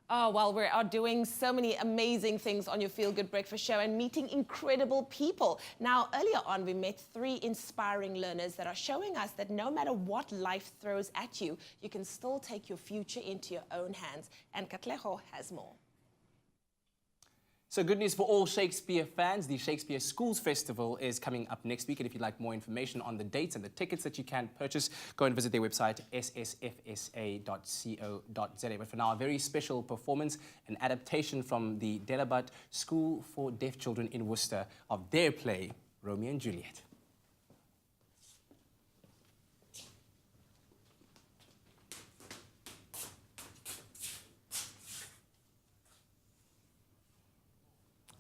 Oh, well, we are doing so many amazing things on your Feel Good Breakfast show and meeting incredible people. Now, earlier on, we met 3 inspiring learners that are showing us that no matter what life throws at you, you can still take your future into your own hands. And Katlego has more. So good news for all Shakespeare fans. The Shakespeare Schools Festival is coming up next week. And if you'd like more information on the dates and the tickets that you can purchase, go and visit their website, ssfsa.co.za. But for now, a very special performance, an adaptation from the Delabat School for Deaf Children in Worcester of their play, Romeo and Juliet.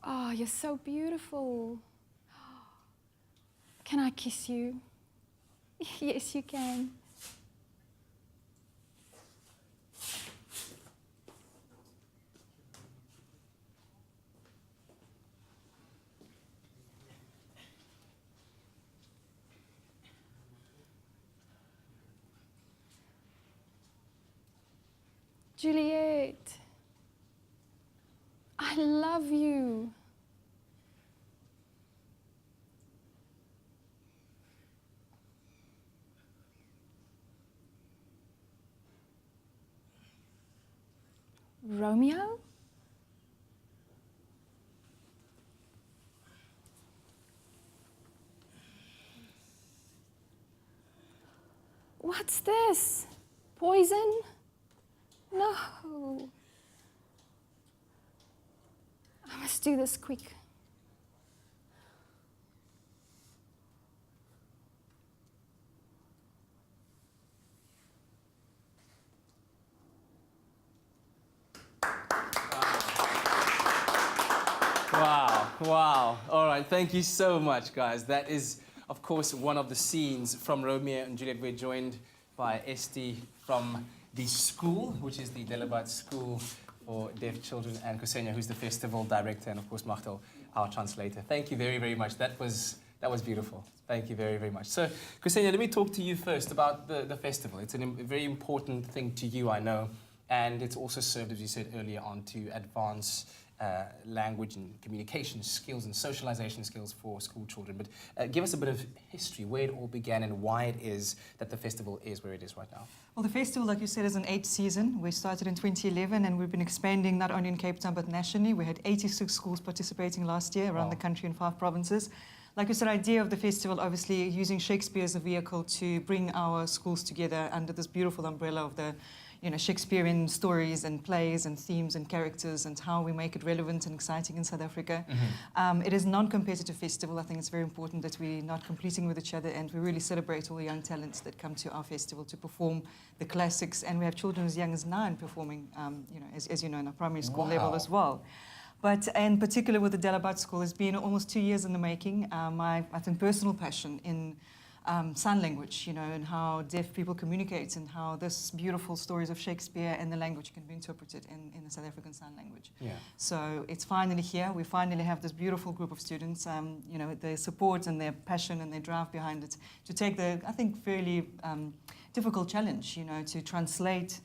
Oh, you're so beautiful. Can I kiss you? Yes, you can. Juliet, I love you. Romeo? What's this? Poison? No. I must do this quick. Wow, wow. All right, thank you so much, guys. That is, of course, one of the scenes from Romeo and Juliet. We're joined by Esti from the school, which is the Delabat School for Deaf Children, and Kusenya, who's the festival director, and of course, Machtel, our translator. Thank you very, very much. That was beautiful. Thank you very, very much. So, Kusenya, let me talk to you first about the festival. It's a very important thing to you, I know, and it's also served, as you said earlier on, to advance language and communication skills and socialization skills for school children. But give us a bit of history, where it all began and why it is that the festival is where it is right now. Well, the festival, like you said, is an 8th season. We started in 2011 and we've been expanding not only in Cape Town but nationally. We had 86 schools participating last year around the country in 5 provinces. Like you said, the idea of the festival, obviously using Shakespeare as a vehicle to bring our schools together under this beautiful umbrella of the Shakespearean stories and plays and themes and characters and how we make it relevant and exciting in South Africa. Mm-hmm. It is a non-competitive festival. I think it's very important that we're not competing with each other and we really celebrate all the young talents that come to our festival to perform the classics. And we have children as young as 9 performing, as you know, in our primary school level as well. But in particular with the Delabat School, it's been almost 2 years in the making. My, I think, personal passion in sign language, and how deaf people communicate and how this beautiful stories of Shakespeare and the language can be interpreted in the South African Sign Language. Yeah. So it's finally here. We finally have this beautiful group of students, their support and their passion and their drive behind it to take the, I think, fairly difficult challenge, to translate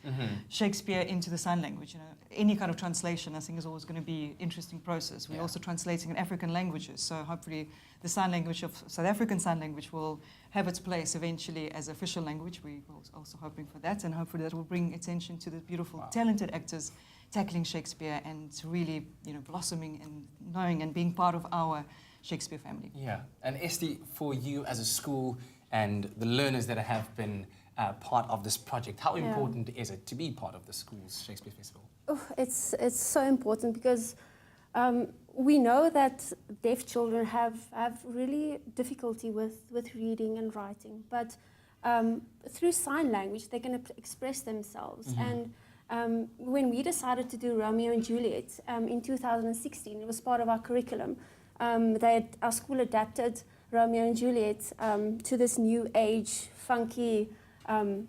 Shakespeare into the sign language. Any kind of translation, I think, is always going to be an interesting process. We're also translating in African languages, so hopefully the sign language of South African Sign Language will have its place eventually as official language. We're also hoping for that, and hopefully that will bring attention to the beautiful, talented actors tackling Shakespeare and really, blossoming and knowing and being part of our Shakespeare family. Yeah, and Esti, for you as a school and the learners that have been part of this project, how important is it to be part of the school's Shakespeare Festival? Oh, it's so important because we know that deaf children have really difficulty with reading and writing, but through sign language they can express themselves. And when we decided to do Romeo and Juliet in 2016, it was part of our curriculum. Our school adapted Romeo and Juliet to this new age, funky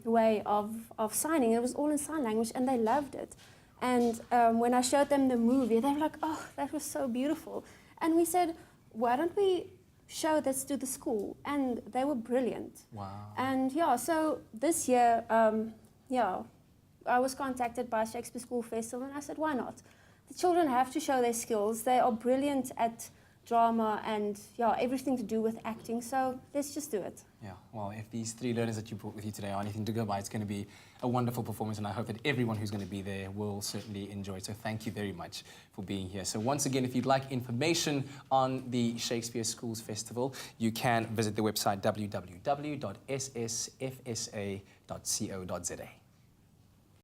way of signing. It was all in sign language and they loved it. And when I showed them the movie, they were like, oh, that was so beautiful. And we said, why don't we show this to the school? And they were brilliant. Wow. And so this year, I was contacted by Shakespeare School Festival, and I said, why not? The children have to show their skills. They are brilliant at drama and everything to do with acting, so let's just do it. Yeah, well, if these 3 learners that you brought with you today are anything to go by, it's going to be a wonderful performance, and I hope that everyone who's going to be there will certainly enjoy it. So thank you very much for being here. So once again, if you'd like information on the Shakespeare Schools Festival, you can visit the website www.ssfsa.co.za.